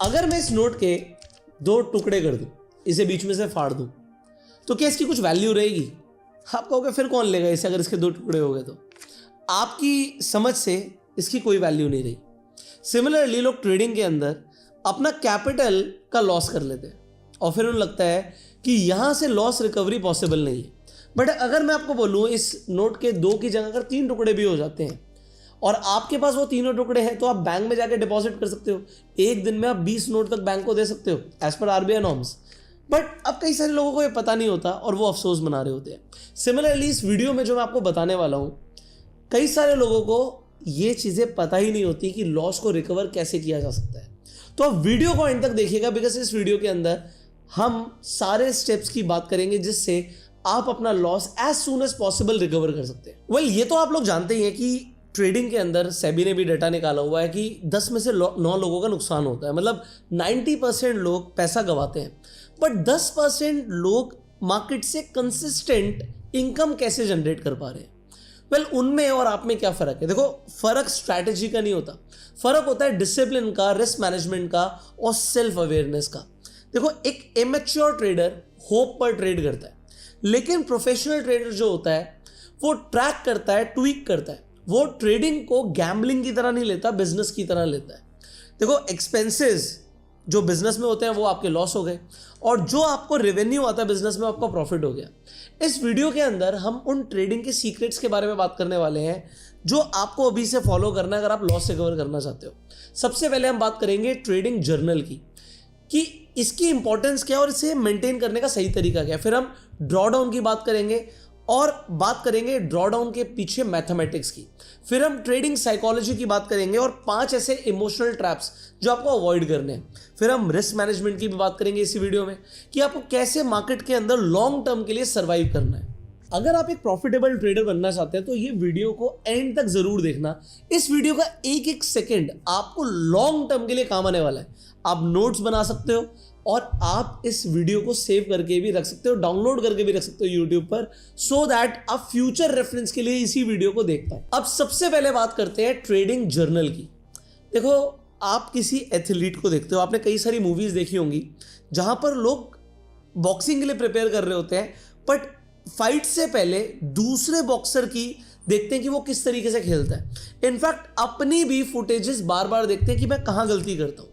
अगर मैं इस नोट के दो टुकड़े कर दूं, इसे बीच में से फाड़ दूं, तो क्या इसकी कुछ वैल्यू रहेगी? आप कहोगे फिर कौन लेगा इसे अगर इसके दो टुकड़े हो गए तो? आपकी समझ से इसकी कोई वैल्यू नहीं रही। सिमिलरली लोग ट्रेडिंग के अंदर अपना कैपिटल का लॉस कर लेते हैं और फिर उन्हें लगता है कि यहां से लॉस रिकवरी पॉसिबल नहीं है। बट अगर मैं आपको बोलूं इस नोट के दो की जगह अगर 3 टुकड़े भी हो जाते हैं और आपके पास वो तीनों टुकड़े हैं, तो आप बैंक में जाके डिपॉजिट कर सकते हो। एक दिन में आप 20 नोट तक बैंक को दे सकते हो as per RBI norms. But अब कई सारे लोगों को ये पता नहीं होता और वो अफसोस मना रहे होते हैं। सिमिलरली इस वीडियो में जो मैं आपको बताने वाला हूं, कई सारे लोगों को ये चीजें पता ही नहीं होती कि लॉस को रिकवर कैसे किया जा सकता है। तो आप वीडियो को एंड तक देखिएगा, बिकॉज इस वीडियो के अंदर हम सारे स्टेप्स की बात करेंगे जिससे आप अपना loss as soon as possible recover कर सकते हैं। वेल, ये तो आप लोग जानते ही हैं कि ट्रेडिंग के अंदर सेबी ने भी डाटा निकाला हुआ है कि 10 में से 9 लोगों का नुकसान होता है। मतलब 90% लोग पैसा गंवाते हैं, बट 10% लोग मार्केट से कंसिस्टेंट इनकम कैसे जनरेट कर पा रहे हैं। वेल, उनमें और आप में क्या फ़र्क है? देखो, फ़र्क स्ट्रैटेजी का नहीं होता, फ़र्क होता है डिसिप्लिन का, रिस्क मैनेजमेंट का और सेल्फ अवेयरनेस का। देखो, एक इमेच्योर ट्रेडर होप पर ट्रेड करता है, लेकिन प्रोफेशनल ट्रेडर जो होता है वो ट्रैक करता है, ट्वीक करता है। वो ट्रेडिंग को गैम्बलिंग की तरह नहीं लेता, बिजनेस की तरह लेता है। देखो, एक्सपेंसेस जो बिजनेस में होते हैं वो आपके लॉस हो गए और जो आपको रेवेन्यू आता है बिजनेस में आपका प्रॉफिट हो गया। इस वीडियो के अंदर हम उन ट्रेडिंग के सीक्रेट्स के बारे में बात करने वाले हैं जो आपको अभी से फॉलो करना है अगर आप लॉस रिकवर करना चाहते हो। सबसे पहले हम बात करेंगे ट्रेडिंग जर्नल की, कि इसकी इंपॉर्टेंस क्या है और इसे मेंटेन करने का सही तरीका क्या है। फिर हम ड्रॉ डाउन की बात करेंगे और बात करेंगे ड्रॉ डाउन के पीछे मैथमेटिक्स की। फिर हम ट्रेडिंग साइकोलॉजी की बात करेंगे और 5 ऐसे इमोशनल ट्रैप्स जो आपको अवॉइड करने हैं। फिर हम रिस्क मैनेजमेंट की भी बात करेंगे इसी वीडियो में, कि आपको कैसे मार्केट के अंदर लॉन्ग टर्म के लिए सर्वाइव करना है। अगर आप एक प्रॉफिटेबल ट्रेडर बनना चाहते हैं तो ये वीडियो को एंड तक जरूर देखना। इस वीडियो का एक एक सेकेंड आपको लॉन्ग टर्म के लिए काम आने वाला है। आप नोट्स बना सकते हो और आप इस वीडियो को सेव करके भी रख सकते हो, डाउनलोड करके भी रख सकते हो यूट्यूब पर, सो दैट आप फ्यूचर रेफरेंस के लिए इसी वीडियो को देख पाए। अब सबसे पहले बात करते हैं ट्रेडिंग जर्नल की। देखो, आप किसी एथलीट को देखते हो, आपने कई सारी मूवीज देखी होंगी जहां पर लोग बॉक्सिंग के लिए प्रिपेयर कर रहे होते हैं, बट फाइट से पहले दूसरे बॉक्सर की देखते हैं कि वो किस तरीके से खेलता है। इनफैक्ट अपनी भी फुटेजेस बार बार देखते हैं कि मैं कहां गलती करता हूं।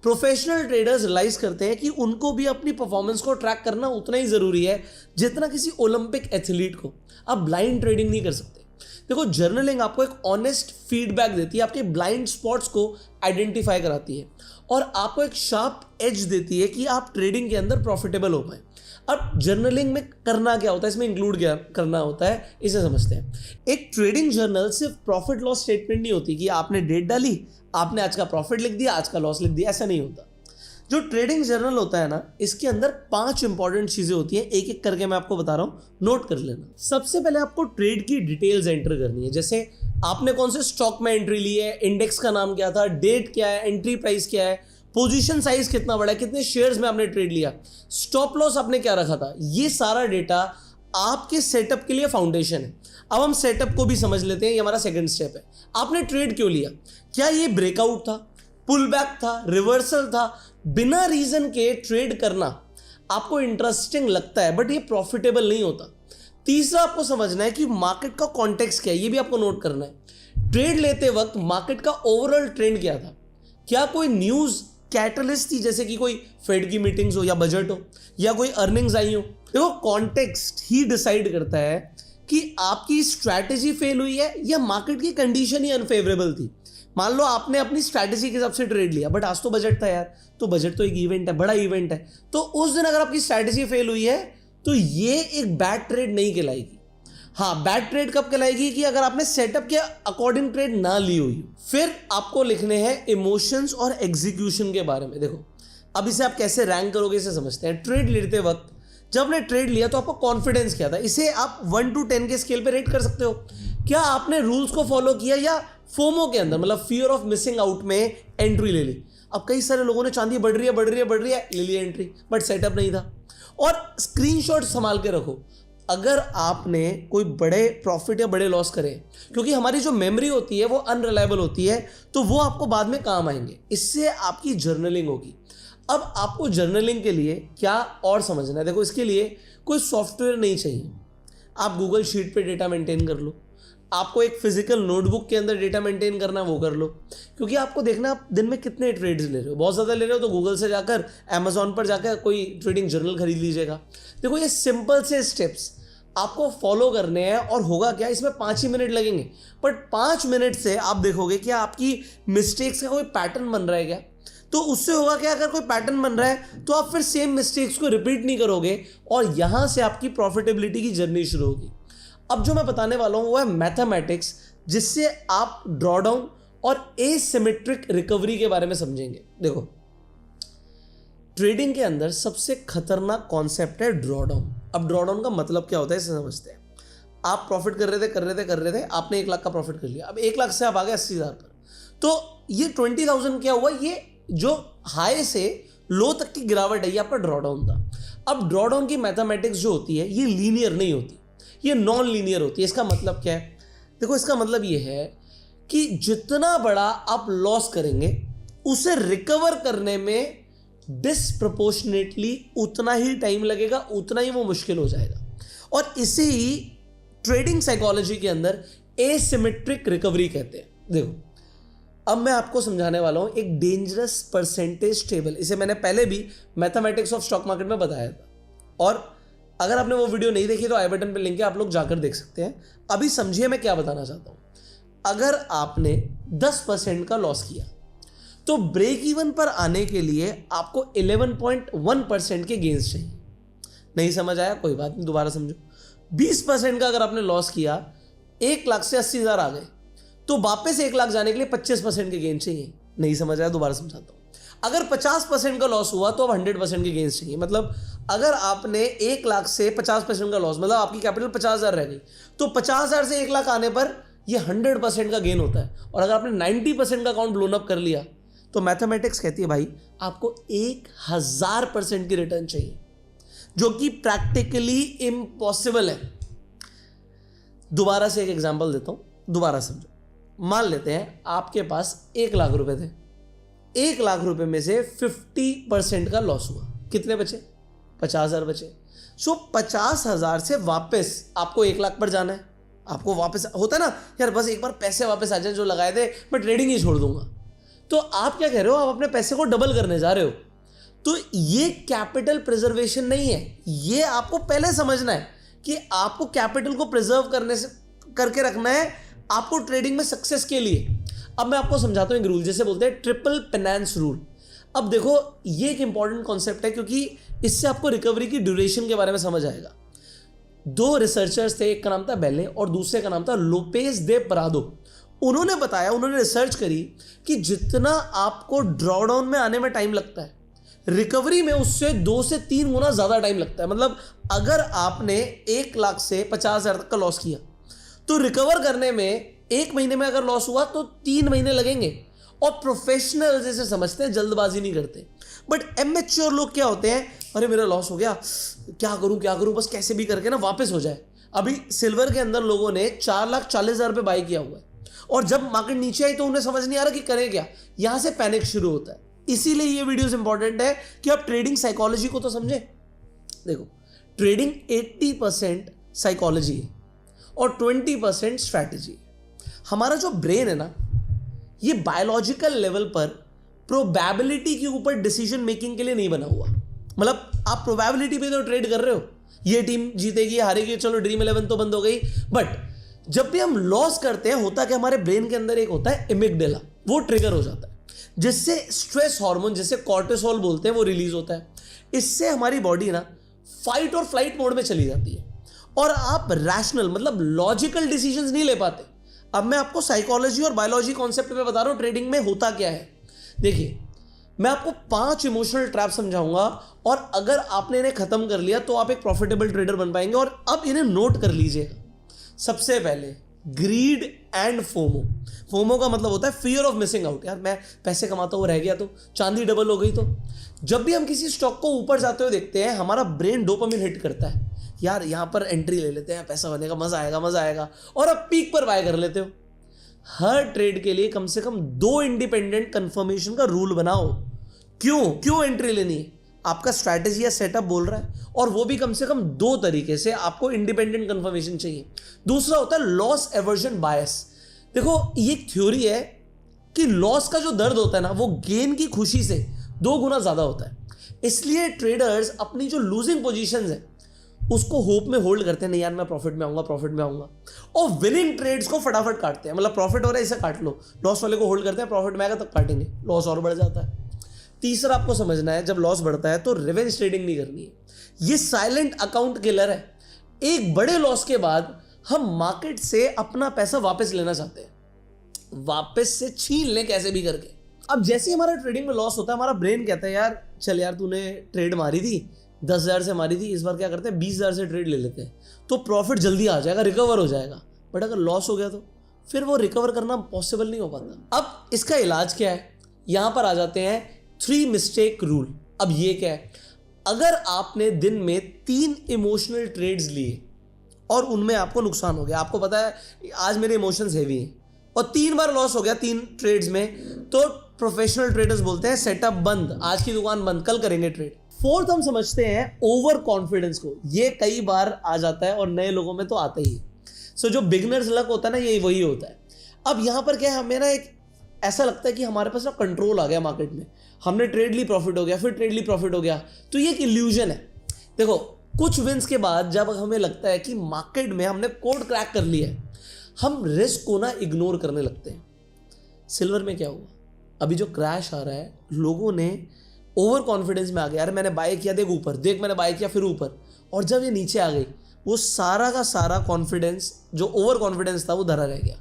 प्रोफेशनल ट्रेडर्स रियलाइज करते हैं कि उनको भी अपनी परफॉर्मेंस को ट्रैक करना उतना ही जरूरी है जितना किसी ओलंपिक एथलीट को। आप ब्लाइंड ट्रेडिंग नहीं कर सकते। देखो, जर्नलिंग आपको एक ऑनेस्ट फीडबैक देती है, आपके ब्लाइंड स्पॉट्स को आइडेंटिफाई कराती है और आपको एक शार्प एज देती है कि आप ट्रेडिंग के अंदर प्रॉफिटेबल हो पाए। अब जर्नलिंग में करना क्या होता है, इसमें इंक्लूड क्या करना होता है, इसे समझते हैं। एक ट्रेडिंग जर्नल सिर्फ प्रॉफिट लॉस स्टेटमेंट नहीं होती कि आपने डेट डाली, आपने आज का प्रॉफिट लिख दिया, आज का लॉस लिख दिया, ऐसा नहीं होता। जो ट्रेडिंग जर्नल होता है ना, इसके अंदर 5 इंपॉर्टेंट चीजें होती हैं, एक एक करके मैं आपको बता रहा हूं, नोट कर लेना। सबसे पहले आपको ट्रेड की डिटेल्स एंटर करनी है, जैसे आपने कौन से स्टॉक में एंट्री ली है, इंडेक्स का नाम क्या था, डेट क्या है, एंट्री प्राइस क्या है, पोजीशन साइज कितना बड़ा है, कितने शेयर्स में आपने ट्रेड लिया, स्टॉप लॉस आपने क्या रखा था। ये सारा डेटा आपके सेटअप के लिए फाउंडेशन है। अब हम सेटअप को भी समझ लेते हैं, ये हमारा सेकंड स्टेप है। आपने ट्रेड क्यों लिया? क्या ये ब्रेकआउट था, पुल बैक था, रिवर्सल था? बिना रीजन के ट्रेड करना आपको इंटरेस्टिंग लगता है बट ये प्रॉफिटेबल नहीं होता। तीसरा आपको समझना है कि मार्केट का कॉन्टेक्स्ट क्या है, ये भी आपको नोट करना है। ट्रेड लेते वक्त मार्केट का ओवरऑल ट्रेंड क्या था, क्या कोई न्यूज कैटलिस्ट थी, जैसे कि कोई फेड की मीटिंग्स हो या बजट हो या कोई अर्निंग्स आई हो। देखो, कॉन्टेक्स्ट ही डिसाइड करता है कि आपकी स्ट्रैटेजी फेल हुई है या मार्केट की कंडीशन ही अनफेवरेबल थी। मान लो आपने अपनी स्ट्रैटेजी के हिसाब से ट्रेड लिया, बट आज तो बजट था यार, तो बजट तो एक इवेंट है, बड़ा इवेंट है, तो उस दिन अगर आपकी स्ट्रैटेजी फेल हुई है तो ये एक बैड ट्रेड नहीं कहलाएगी। हाँ, बैड ट्रेड कब कहलाएगी कि अगर आपने सेटअप के अकॉर्डिंग ट्रेड ना ली हुई। फिर आपको लिखने हैं इमोशंस और एग्जीक्यूशन के बारे में। देखो, अब इसे आप कैसे रैंक करोगे इसे समझते हैं। ट्रेड लेते वक्त जब आपने ट्रेड लिया तो आपको कॉन्फिडेंस क्या था, इसे आप 1 to 10 के स्केल पे रेट कर सकते हो। क्या आपने रूल्स को फॉलो किया या फोमो के अंदर, मतलब फियर ऑफ मिसिंग आउट में एंट्री ले ली। अब कई सारे लोगों ने चांदी बढ़ रही है ले ली एंट्री, बट सेटअप नहीं था। और स्क्रीनशॉट संभाल के रखो, अगर आपने कोई बड़े प्रॉफिट या बड़े लॉस करे, क्योंकि हमारी जो मेमोरी होती है वो अनरिलायबल होती है, तो वो आपको बाद में काम आएंगे। इससे आपकी जर्नलिंग होगी। अब आपको जर्नलिंग के लिए क्या और समझना है, देखो इसके लिए कोई सॉफ्टवेयर नहीं चाहिए। आप गूगल शीट पे डेटा मेंटेन कर लो, आपको एक फिजिकल नोटबुक के अंदर डेटा मेंटेन करना वो कर लो, क्योंकि आपको देखना आप दिन में कितने ट्रेड्स ले रहे हो। बहुत ज़्यादा ले रहे हो तो गूगल से जाकर अमेजोन पर जाकर कोई ट्रेडिंग जर्नल खरीद लीजिएगा। देखो ये सिंपल से स्टेप्स आपको फॉलो करने हैं, और होगा क्या, इसमें 5 ही मिनट लगेंगे, बट 5 मिनट से आप देखोगे कि आपकी मिस्टेक्स का कोई पैटर्न बन रहा है क्या। तो उससे होगा क्या, अगर कोई पैटर्न बन रहा है तो आप फिर सेम मिस्टेक्स को रिपीट नहीं करोगे, और यहां से आपकी प्रॉफिटेबिलिटी की जर्नी शुरू होगी। अब जो मैं बताने वाला हूं वो है मैथमेटिक्स, जिससे आप ड्रॉडाउन और एसिमेट्रिक रिकवरी के बारे में समझेंगे। देखो ट्रेडिंग के अंदर सबसे खतरनाक कॉन्सेप्ट है ड्रॉडाउन। अब ड्रॉडाउन का मतलब क्या होता है इसे समझते हैं। आप प्रॉफिट कर रहे थे, आपने 1 लाख का प्रॉफिट कर लिया। अब 1 लाख से आप आ गए 80,000 पर, तो ये 20,000 क्या हुआ, ये जो हाई से लो तक की गिरावट है, ये आपका ड्रॉडाउन था। अब ड्रॉडाउन की मैथमेटिक्स जो होती है ये लीनियर नहीं होती, ये नॉन लीनियर होती है। इसका मतलब क्या है, देखो इसका मतलब ये है कि जितना बड़ा आप लॉस करेंगे उसे रिकवर करने में डिस्प्रपोर्शनेटली उतना ही टाइम लगेगा, उतना ही वो मुश्किल हो जाएगा। और इसे ही ट्रेडिंग साइकोलॉजी के अंदर एसिमेट्रिक रिकवरी कहते हैं। देखो अब मैं आपको समझाने वाला हूं एक डेंजरस परसेंटेज टेबल। इसे मैंने पहले भी मैथमेटिक्स ऑफ स्टॉक मार्केट में बताया था, और अगर आपने वो वीडियो नहीं देखी तो आई बटन पे लिंक है, आप लोग जाकर देख सकते हैं। अभी समझिए मैं क्या बताना चाहता हूं। अगर आपने 10% का लॉस किया तो ब्रेक इवन पर आने के लिए आपको 11.1% के गेन्स चाहिए। नहीं समझ आया, कोई बात नहीं, दोबारा समझो। 20% का अगर आपने लॉस किया, 1 लाख से 80,000 आ गए, तो वापस 1 लाख जाने के लिए 25% के गेन चाहिए। नहीं समझ आया, दोबारा समझाता हूं। अगर 50% का लॉस हुआ तो अब 100% के गेन्स चाहिए। मतलब अगर आपने 1 लाख से 50% का लॉस, मतलब आपकी कैपिटल 50,000 रह गई, तो 50,000 से 1 लाख आने पर यह 100% का गेन होता है। और अगर आपने 90% का अकाउंट ब्लोन अप कर लिया तो मैथमेटिक्स कहती है भाई आपको 1000% की रिटर्न चाहिए, जो कि प्रैक्टिकली इम्पॉसिबल है। दोबारा से एक एग्जांपल देता हूं, दोबारा समझो। मान लेते हैं आपके पास 1 लाख रुपए थे, 1 लाख रुपए में से 50% का लॉस हुआ, कितने बचे, 50,000 बचे। सो 50,000 से वापस आपको 1 लाख पर जाना है। आपको वापस होता है ना यार, बस एक बार पैसे वापस आ जाए जो लगाए थे, मैं ट्रेडिंग ही छोड़ दूंगा। तो आप क्या कह रहे हो, आप अपने पैसे को डबल करने जा रहे हो। तो ये कैपिटल प्रिजर्वेशन नहीं है, ये आपको पहले समझना है कि आपको कैपिटल को प्रिजर्व करने से करके रखना है आपको ट्रेडिंग में सक्सेस के लिए। अब मैं आपको समझाता हूं एक रूल, जैसे बोलते हैं ट्रिपल पेनांस रूल। अब देखो ये एक इंपॉर्टेंट कॉन्सेप्ट है, क्योंकि इससे आपको रिकवरी की ड्यूरेशन के बारे में समझ आएगा। 2 रिसर्चर्स थे, एक का नाम था बेले और दूसरे का नाम था लोपेज दे परादो। उन्होंने बताया, उन्होंने रिसर्च करी कि जितना आपको ड्रॉडाउन में आने में टाइम लगता है, रिकवरी में उससे 2 से 3 गुना ज्यादा टाइम लगता है। मतलब अगर आपने 1 लाख से 50,000 तक का लॉस किया तो रिकवर करने में 1 महीने में अगर लॉस हुआ तो 3 महीने लगेंगे। और प्रोफेशनल जैसे समझते हैं, जल्दबाजी नहीं करते। बट एमेच्योर लोग क्या होते हैं, अरे मेरा लॉस हो गया, क्या करूं, बस कैसे भी करके ना वापस हो जाए। अभी सिल्वर के अंदर लोगों ने 4,40,000 पे बाई किया हुआ है, और जब मार्केट नीचे आई तो उन्हें समझ नहीं आ रहा कि करें क्या, यहां से पैनिक शुरू होता है। इसीलिए ये वीडियोस इंपॉर्टेंट है कि आप ट्रेडिंग साइकोलॉजी को तो समझे। देखो ट्रेडिंग 80% साइकोलॉजी है और 20% स्ट्रैटेजी है। हमारा जो ब्रेन है ना, ये बायोलॉजिकल लेवल पर प्रोबेबिलिटी के ऊपर डिसीजन मेकिंग के लिए नहीं बना हुआ। मतलब आप प्रोबेबिलिटी पे तो ट्रेड कर रहे हो, ये टीम जीतेगी हारेगी, चलो ड्रीम 11 तो बंद हो गई। बट जब भी हम लॉस करते हैं, होता कि हमारे ब्रेन के अंदर एक होता है एमिगडाला, वो ट्रिगर हो जाता है, जिससे स्ट्रेस हार्मोन जिसे कॉर्टिसोल बोलते हैं वो रिलीज होता है। इससे हमारी बॉडी ना फाइट और फ्लाइट मोड में चली जाती है और आप रैशनल मतलब लॉजिकल डिसीजंस नहीं ले पाते। अब मैं आपको साइकोलॉजी और बायोलॉजी कॉन्सेप्ट में बता रहा हूं ट्रेडिंग में होता क्या है। देखिए मैं आपको 5 इमोशनल ट्रैप समझाऊंगा, और अगर आपने इन्हें खत्म कर लिया तो आप एक प्रॉफिटेबल ट्रेडर बन पाएंगे। और अब इन्हें नोट कर लीजिएगा। सबसे पहले ग्रीड एंड फोमो। फोमो का मतलब होता है फियर ऑफ मिसिंग आउट। यार मैं पैसे कमाता हुआ रह गया तो, चांदी डबल हो गई तो। जब भी हम किसी स्टॉक को ऊपर जाते हुए देखते हैं, हमारा ब्रेन डोपामिन हिट करता है, यार यहाँ पर एंट्री ले लेते हैं, पैसा बनेगा, मजा आएगा मजा आएगा, और अब पीक पर बाय कर लेते हो। हर ट्रेड के लिए कम से कम 2 इंडिपेंडेंट कंफर्मेशन का रूल बनाओ। क्यों एंट्री लेनी है, आपका स्ट्रैटेजी या सेटअप बोल रहा है, और वो भी कम से कम 2 तरीके से आपको इंडिपेंडेंट कंफर्मेशन चाहिए। दूसरा होता है लॉस एवर्जन बायस। देखो ये एक थ्योरी है कि लॉस का जो दर्द होता है ना, वो गेन की खुशी से 2 गुना ज्यादा होता है। इसलिए ट्रेडर्स अपनी जो लूजिंग पोजीशंस है उसको होप में होल्ड करते हैं, नहीं यार मैं प्रॉफिट में आऊंगा, और विनिंग ट्रेड्स को फटाफट काटते हैं। मतलब प्रॉफिट हो रहा है इसे काट लो, लॉस वाले को होल्ड करते हैं, प्रॉफिट में आएगा तब काटेंगे, लॉस और बढ़ जाता है। तीसरा आपको समझना है, जब लॉस बढ़ता है तो रिवेंज ट्रेडिंग नहीं करनी है। ये साइलेंट अकाउंट किलर है। एक बड़े लॉस के बाद हम मार्केट से अपना पैसा वापस लेना चाहते हैं, वापस से छीन लें कैसे भी करके। अब जैसे ही हमारा ट्रेडिंग में लॉस होता है, हमारा ब्रेन कहता है यार चल यार तूने ट्रेड मारी थी 10,000 से मारी थी, इस बार क्या करते हैं 20,000 से ट्रेड ले लेते हैं, तो प्रॉफिट जल्दी आ जाएगा, रिकवर हो जाएगा। बट अगर लॉस हो गया तो फिर वो रिकवर करना पॉसिबल नहीं हो पाता। अब इसका इलाज क्या है, यहां पर आ जाते हैं 3 मिस्टेक रूल। अब ये क्या है, अगर आपने दिन में 3 इमोशनल ट्रेड्स लिए और उनमें आपको नुकसान हो गया, आपको पता है आज मेरे इमोशंस हेवी हैं, और 3 बार लॉस हो गया 3 ट्रेड्स में, तो प्रोफेशनल ट्रेडर्स बोलते हैं सेटअप बंद, आज की दुकान बंद, कल करेंगे ट्रेड। फोर्थ हम समझते हैं ओवर कॉन्फिडेंस को। ये कई बार आ जाता है और नए लोगों में तो आता ही है। सो जो बिगनर्स लक होता है ना, ये वही होता है। अब यहां पर क्या है, हमें ना एक ऐसा लगता है कि हमारे पास ना कंट्रोल आ गया मार्केट में, हमने ट्रेड ली प्रॉफिट हो गया, फिर ट्रेड ली प्रॉफिट हो गया, तो ये एक इल्यूजन है। देखो कुछ विंस के बाद जब हमें लगता है कि मार्केट में हमने कोड क्रैक कर लिया है, हम रिस्क को ना इग्नोर करने लगते हैं। सिल्वर में क्या हुआ, अभी जो क्रैश आ रहा है, लोगों ने ओवर कॉन्फिडेंस में आ गया, यार मैंने बाय किया, देख ऊपर, देख मैंने बाय किया फिर ऊपर, और जब ये नीचे आ गई, वो सारा का सारा कॉन्फिडेंस जो ओवर कॉन्फिडेंस था वो धरा रह गया।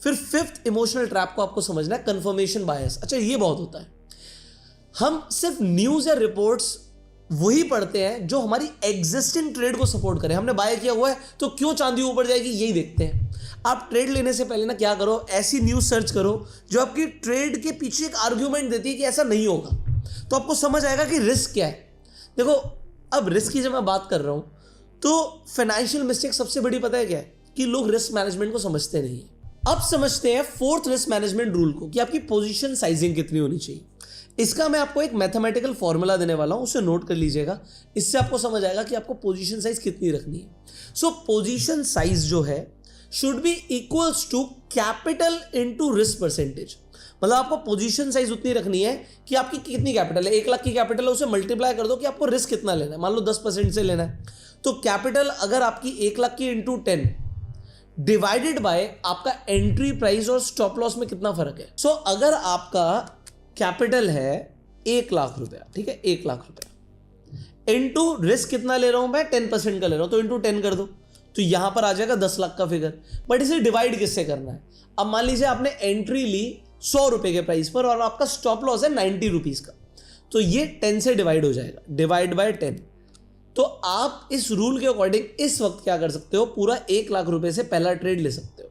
फिर 5th इमोशनल ट्रैप को आपको समझना है, कंफर्मेशन बायस। अच्छा ये बहुत होता है, हम सिर्फ न्यूज या रिपोर्ट्स वही पढ़ते हैं जो हमारी एग्जिस्टिंग ट्रेड को सपोर्ट करे। हमने बाय किया हुआ है तो क्यों चांदी ऊपर जाएगी, यही देखते हैं। आप ट्रेड लेने से पहले ना क्या करो, ऐसी न्यूज सर्च करो जो आपकी ट्रेड के पीछे एक आर्ग्यूमेंट देती है कि ऐसा नहीं होगा, तो आपको समझ आएगा कि रिस्क क्या है। देखो अब रिस्क की जब मैं बात कर रहा हूं, तो फाइनेंशियल मिस्टेक सबसे बड़ी पता है क्या है, कि लोग रिस्क मैनेजमेंट को समझते नहीं है। अब समझते हैं 4th रिस्क मैनेजमेंट रूल को, कि आपकी पोजीशन साइजिंग कितनी होनी चाहिए। इसका मैं आपको एक मैथमेटिकल फॉर्मूला देने वाला हूं, उसे नोट कर लीजिएगा, इससे आपको समझ आएगा कि आपको पोजीशन साइज कितनी रखनी है। सो पोजीशन साइज जो है should be equals to capital into risk percentage. मतलब आपको पोजीशन साइज उतनी रखनी है कि आपकी कितनी कैपिटल है, 1 लाख की कैपिटल है, उसे मल्टीप्लाई कर दो कि आपको रिस्क कितना लेना है। मान लो 10% से लेना है, तो कैपिटल अगर आपकी 1 लाख की इंटू 10 डिवाइडेड बाय आपका एंट्री प्राइस और स्टॉप लॉस में कितना फर्क है। सो अगर आपका कैपिटल है 1 लाख रुपया, ठीक है 1 लाख रुपया, इंटू रिस्क कितना ले रहा हूं मैं, 10% का ले रहा हूं, तो इंटू 10 कर दो, तो यहां पर आ जाएगा 10 लाख का फिगर। बट इसे डिवाइड किससे करना है, अब मान लीजिए आपने एंट्री ली 100 रुपए के प्राइस पर और आपका स्टॉप लॉस है 90 रुपीज का, तो ये 10 से डिवाइड हो जाएगा, डिवाइड बाय 10। तो आप इस रूल के अकॉर्डिंग इस वक्त क्या कर सकते हो, पूरा 1 लाख रुपए से पहला ट्रेड ले सकते हो।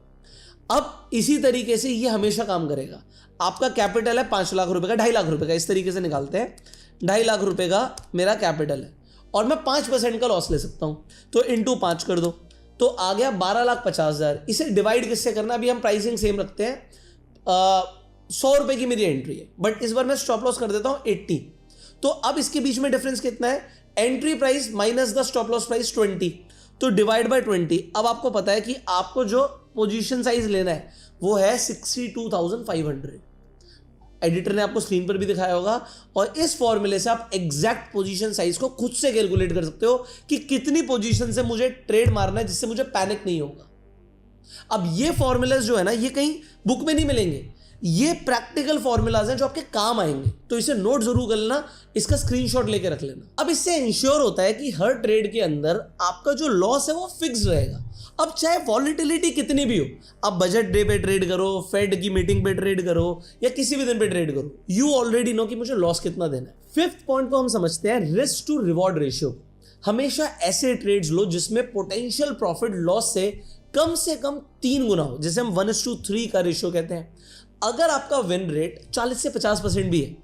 अब इसी तरीके से ये हमेशा काम करेगा। आपका कैपिटल है 5 लाख रुपए का, 2.5 लाख रुपए का, इस तरीके से निकालते हैं, 2.5 लाख रुपए का मेरा कैपिटल है और मैं 5% का लॉस ले सकता हूं, तो इंटू 5 कर दो, तो आ गया 12,50,000। इसे डिवाइड किससे करना, अभी हम प्राइसिंग सेम रखते हैं, 100 रुपए की मेरी एंट्री है, बट इस बार मैं स्टॉप लॉस कर देता हूं 80। तो अब इसके बीच में डिफरेंस कितना है, entry price minus the stop loss price 20, तो डिवाइड बाय 20। अब आपको पता है कि आपको जो पोजीशन साइज लेना है वो है 62,500। एडिटर ने आपको स्क्रीन पर भी दिखाया होगा, और इस फॉर्मूले से आप एग्जैक्ट पोजीशन साइज को खुद से कैलकुलेट कर सकते हो कि कितनी पोजीशन से मुझे ट्रेड मारना है जिससे मुझे पैनिक नहीं होगा। अब ये फॉर्मूलाज जो है ना, ये कहीं बुक में नहीं मिलेंगे, ये प्रैक्टिकल फॉर्मूलाज हैं जो आपके काम आएंगे, तो इसे नोट जरूर कर लेना, इसका स्क्रीनशॉट लेके रख लेना। अब इससे इंश्योर होता है कि हर ट्रेड के अंदर आपका जो लॉस है वो फिक्स रहेगा। अब चाहे वॉलेटिलिटी कितनी भी हो, आप बजट डे पे ट्रेड करो, फेड की मीटिंग पे ट्रेड करो, या किसी भी दिन पे ट्रेड करो, यू ऑलरेडी नो कि मुझे लॉस कितना देना है। 5th पॉइंट को हम समझते हैं रिस्क टू रिवॉर्ड रेशियो। हमेशा ऐसे ट्रेड्स लो जिसमें पोटेंशियल प्रॉफिट लॉस से कम से कम 3 गुना हो, जैसे हम 1:3 का रेशियो कहते हैं। अगर आपका विन रेट 40 से 50% भी है,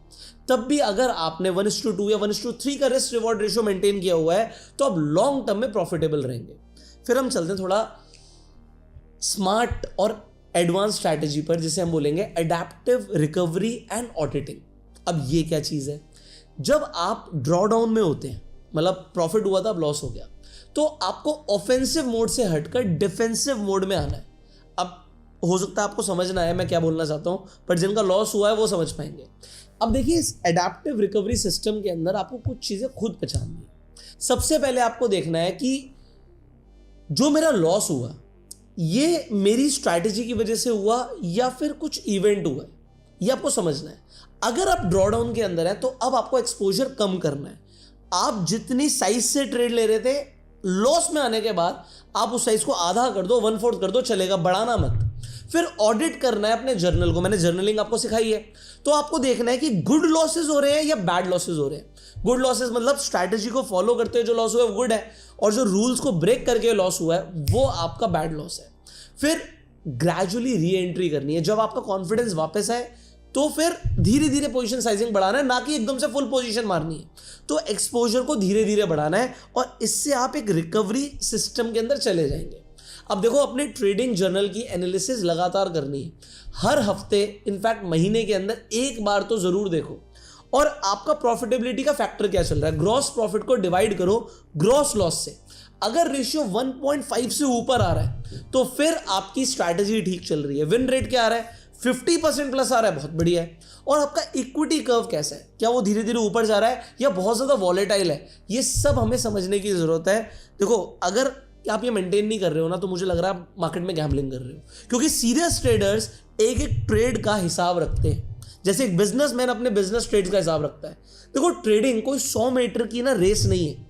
तब भी अगर आपने 1:2 या 1:3 का रिस्क रिवॉर्ड रेशियो मेंटेन किया हुआ है, तो आप लॉन्ग टर्म में प्रॉफिटेबल रहेंगे। फिर हम चलते हैं थोड़ा स्मार्ट और एडवांस स्ट्रैटेजी पर, जिसे हम बोलेंगे एडेप्टिव रिकवरी एंड ऑडिटिंग। अब ये क्या चीज है? जब आप ड्रॉ डाउन में होते हैं, मतलब प्रॉफिट हुआ था, अब लॉस हो गया, तो आपको ऑफेंसिव मोड से हटकर डिफेंसिव मोड में आना है। अब हो सकता है आपको समझना है मैं क्या बोलना चाहता हूं, पर जिनका लॉस हुआ है वो समझ पाएंगे। अब देखिए, इस एडेप्टिव रिकवरी सिस्टम के अंदर आपको कुछ चीजें खुद पहचाननी है। सबसे पहले आपको देखना है कि जो मेरा लॉस हुआ ये मेरी स्ट्रैटेजी की वजह से हुआ या फिर कुछ इवेंट हुआ है, ये आपको समझना है। अगर आप ड्रॉडाउन के अंदर है तो अब आपको एक्सपोजर कम करना है। आप जितनी साइज से ट्रेड ले रहे थे, लॉस में आने के बाद आप उस साइज को आधा कर दो, 1/4 कर दो, चलेगा, बढ़ाना मत। फिर ऑडिट करना है अपने जर्नल को। मैंने जर्नलिंग आपको सिखाई है, तो आपको देखना है कि गुड लॉसेस हो रहे हैं या बैड लॉसेस हो रहे हैं। गुड लॉसेस मतलब स्ट्रैटेजी को फॉलो करते हुए जो लॉस हुआ है वो गुड है, और जो रूल्स को ब्रेक करके लॉस हुआ है वो आपका बैड लॉस है। फिर ग्रेजुअली री एंट्री करनी है। जब आपका कॉन्फिडेंस वापस आए तो फिर धीरे धीरे पोजीशन साइजिंग बढ़ाना है, ना कि एकदम से फुल पोजीशन मारनी है। तो एक्सपोजर को धीरे धीरे बढ़ाना है, और इससे आप एक रिकवरी सिस्टम के अंदर चले जाएंगे। अब देखो, अपने ट्रेडिंग जर्नल की एनालिसिस लगातार करनी है, हर हफ्ते, इनफैक्ट महीने के अंदर एक बार तो जरूर देखो। और आपका प्रॉफिटेबिलिटी का फैक्टर क्या चल रहा है, ग्रॉस प्रॉफिट को डिवाइड करो ग्रॉस लॉस से। अगर रेशियो 1.5 से ऊपर आ रहा है तो फिर आपकी स्ट्रैटेजी ठीक चल रही है। विन रेट क्या आ रहा है, 50% प्लस आ रहा है, बहुत बढ़िया है। और आपका इक्विटी कर्व कैसा है, क्या वो धीरे धीरे ऊपर जा रहा है या बहुत ज्यादा वॉलेटाइल है, ये सब हमें समझने की जरूरत है। देखो, अगर आप ये मेंटेन नहीं कर रहे हो ना, तो मुझे लग रहा है आप मार्केट में गैम्बलिंग कर रहे हो, क्योंकि सीरियस ट्रेडर्स एक एक ट्रेड का हिसाब रखते हैं, जैसे एक बिजनेसमैन अपने बिजनेस ट्रेड्स का हिसाब रखता है। देखो, ट्रेडिंग कोई 100 मीटर की ना रेस नहीं है,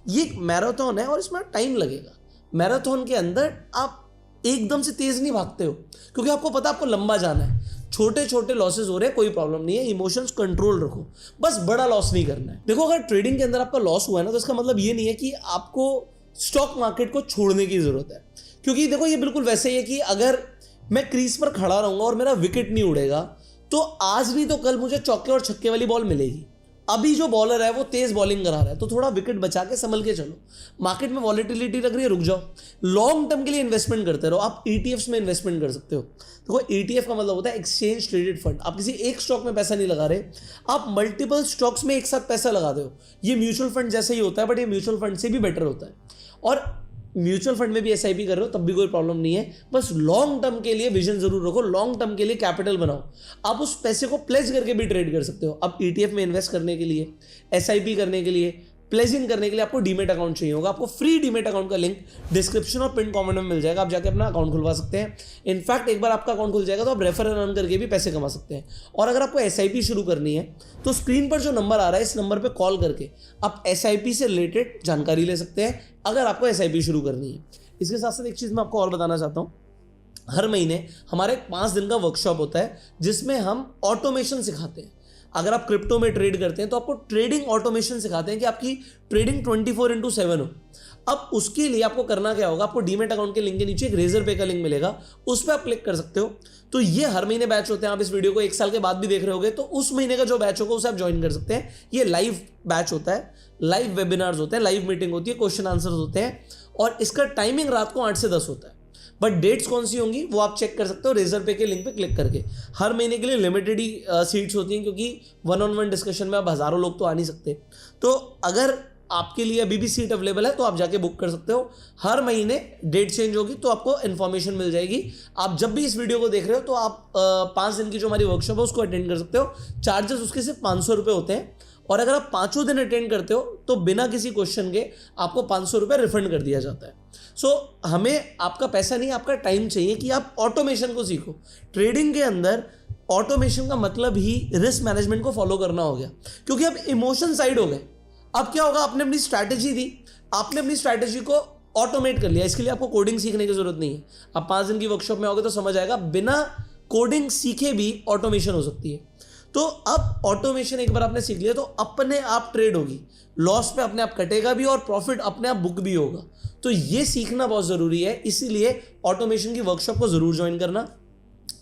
ये एक मैराथन है और इसमें टाइम लगेगा। मैराथन के अंदर आप एकदम से तेज नहीं भागते हो, क्योंकि आपको पता है आपको लंबा जाना है। छोटे छोटे लॉसेस हो रहे हैं, कोई प्रॉब्लम नहीं है, इमोशंस कंट्रोल रखो, बस बड़ा लॉस नहीं करना है। देखो, अगर ट्रेडिंग के अंदर आपका लॉस हुआ है ना, तो इसका मतलब ये नहीं है कि आपको स्टॉक मार्केट को छोड़ने की जरूरत है। क्योंकि देखो, ये बिल्कुल वैसे ही है कि अगर मैं क्रीज पर खड़ा रहूंगा और मेरा विकेट नहीं उड़ेगा, तो आज नहीं तो कल मुझे चौके और छक्के वाली बॉल मिलेगी। अभी जो बॉलर है वो तेज बॉलिंग करा रहा है, तो थोड़ा विकेट बचा के संभल के चलो। मार्केट में वॉलेटिलिटी लग रही है, रुक जाओ। लॉन्ग टर्म के लिए इन्वेस्टमेंट करते रहो। आप ETFs में इन्वेस्टमेंट कर सकते हो। देखो, ETF का मतलब होता है एक्सचेंज ट्रेडेड फंड। आप किसी एक स्टॉक में पैसा नहीं लगा रहे, आप मल्टीपल स्टॉक्स में एक साथ पैसा लगा दे हो। ये म्यूचुअल फंड जैसा ही होता है, बट ये म्यूचुअल फंड से भी बेटर होता है। और म्यूचुअल फंड में भी SIP कर रहे हो तब भी कोई प्रॉब्लम नहीं है, बस लॉन्ग टर्म के लिए विजन जरूर रखो, लॉन्ग टर्म के लिए कैपिटल बनाओ। आप उस पैसे को प्लेज करके भी ट्रेड कर सकते हो। अब ETF में इन्वेस्ट करने के लिए, SIP करने के लिए, प्लेजिंग करने के लिए आपको डीमेट अकाउंट चाहिए होगा। आपको फ्री डीमेट अकाउंट का लिंक डिस्क्रिप्शन और पिन कमेंट में मिल जाएगा, आप जाके अपना अकाउंट खुलवा सकते हैं। इनफैक्ट एक बार आपका अकाउंट खुल जाएगा तो आप रेफर एंड अर्न करके भी पैसे कमा सकते हैं। और अगर आपको SIP शुरू करनी है तो स्क्रीन पर जो नंबर आ रहा है, इस नंबर पर कॉल करके आप SIP से रिलेटेड जानकारी ले सकते हैं, अगर आपको SIP शुरू करनी है। इसके साथ साथ एक चीज़ मैं आपको और बताना चाहता हूँ, हर महीने हमारे 5 दिन का वर्कशॉप होता है जिसमें हम ऑटोमेशन सिखाते हैं। अगर आप क्रिप्टो में ट्रेड करते हैं तो आपको ट्रेडिंग ऑटोमेशन सिखाते हैं कि आपकी ट्रेडिंग 24/7 हो। अब उसके लिए आपको करना क्या होगा, आपको डीमेट अकाउंट के लिंक के नीचे एक रेजर पे का लिंक मिलेगा, उस पर आप क्लिक कर सकते हो। तो ये हर महीने बैच होते हैं। आप इस वीडियो को 1 साल के बाद भी देख रहे होगे तो उस महीने का जो बैच होगा उसे आप ज्वाइन कर सकते हैं। ये लाइव बैच होता है, लाइव वेबिनार्स होते हैं, लाइव मीटिंग होती है, क्वेश्चन आंसर होते हैं, और इसका टाइमिंग रात को 8 से 10 होता है। बट डेट्स कौन सी होंगी वो आप चेक कर सकते हो रेजर पे के लिंक पे क्लिक करके। हर महीने के लिए लिमिटेड ही सीट्स होती हैं, क्योंकि 1-on-1 डिस्कशन में अब हज़ारों लोग तो आ नहीं सकते। तो अगर आपके लिए अभी भी सीट अवेलेबल है तो आप जाके बुक कर सकते हो। हर महीने डेट चेंज होगी तो आपको इन्फॉर्मेशन मिल जाएगी। आप जब भी इस वीडियो को देख रहे हो तो आप 5 दिन की जो हमारी वर्कशॉप है उसको अटेंड कर सकते हो। चार्जेस उसके सिर्फ 500 रुपये होते हैं, और अगर आप 5 दिन अटेंड करते हो तो बिना किसी क्वेश्चन के आपको 500 रुपये रिफंड कर दिया जाता है। सो हमें आपका पैसा नहीं, आपका टाइम चाहिए कि आप ऑटोमेशन को सीखो। ट्रेडिंग के अंदर ऑटोमेशन का मतलब ही रिस्क मैनेजमेंट को फॉलो करना हो गया, क्योंकि अब इमोशन साइड हो गए। अब क्या होगा, आपने अपनी स्ट्रैटेजी दी, आपने अपनी स्ट्रैटेजी को ऑटोमेट कर लिया। इसके लिए आपको कोडिंग सीखने की जरूरत नहीं है। आप 5 दिन की वर्कशॉप में आओगे तो समझ आएगा, बिना कोडिंग सीखे भी ऑटोमेशन हो सकती है। तो अब ऑटोमेशन एक बार आपने सीख लिया तो अपने आप ट्रेड होगी, लॉस पे अपने आप कटेगा भी और प्रॉफिट अपने आप बुक भी होगा। तो ये सीखना बहुत ज़रूरी है, इसीलिए ऑटोमेशन की वर्कशॉप को ज़रूर ज्वाइन करना।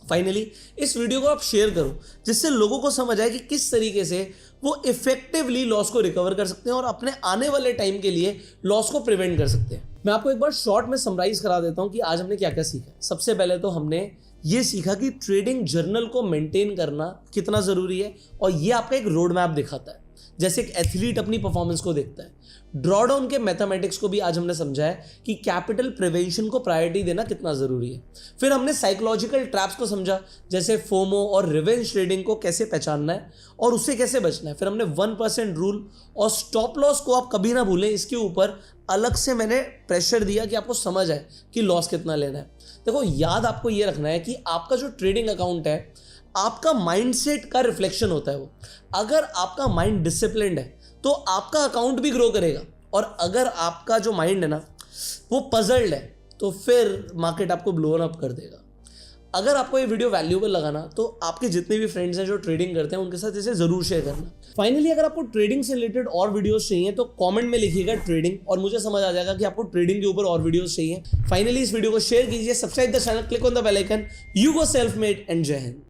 फाइनली इस वीडियो को आप शेयर करो जिससे लोगों को समझ आए कि किस तरीके से वो इफेक्टिवली लॉस को रिकवर कर सकते हैं और अपने आने वाले टाइम के लिए लॉस को प्रिवेंट कर सकते हैं। मैं आपको एक बार शॉर्ट में समराइज करा देता हूं कि आज हमने क्या क्या सीखा। सबसे पहले तो हमने ये सीखा कि ट्रेडिंग जर्नल को मेंटेन करना कितना ज़रूरी है और ये आपका एक रोड मैप दिखाता है, जैसे एक एथलीट अपनी परफॉर्मेंस को देखता है। ड्रॉडाउन के मैथमेटिक्स को भी आज हमने समझा है कि कैपिटल प्रिवेंशन को प्रायोरिटी देना कितना ज़रूरी है। फिर हमने साइकोलॉजिकल ट्रैप्स को समझा, जैसे फोमो और रिवेंज ट्रेडिंग को कैसे पहचानना है और उससे कैसे बचना है। फिर हमने 1% रूल और स्टॉप लॉस को आप कभी ना भूलें, इसके ऊपर अलग से मैंने प्रेशर दिया कि आपको समझ आए कि लॉस कितना लेना है। देखो, याद आपको ये रखना है कि आपका जो ट्रेडिंग अकाउंट है आपका माइंडसेट का रिफ्लेक्शन होता है वो। अगर आपका माइंड डिसिप्लिन्ड है तो आपका अकाउंट भी ग्रो करेगा, और अगर आपका जो माइंड है ना वो पजल्ड है तो फिर मार्केट आपको ब्लोन अप कर देगा। अगर आपको ये वीडियो वैल्यूएबल लगा ना तो आपके जितने भी फ्रेंड्स हैं जो ट्रेडिंग करते हैं उनके साथ इसे जरूर शेयर करना। फाइनली अगर आपको ट्रेडिंग से रिलेटेड और वीडियोस चाहिए तो कमेंट में लिखिएगा ट्रेडिंग, और मुझे समझ आ जाएगा कि आपको ट्रेडिंग के ऊपर और वीडियोस चाहिए। फाइनली इस वीडियो को शेयर कीजिए, subscribe the channel, click on the bell icon. You go self made and जय हिंद।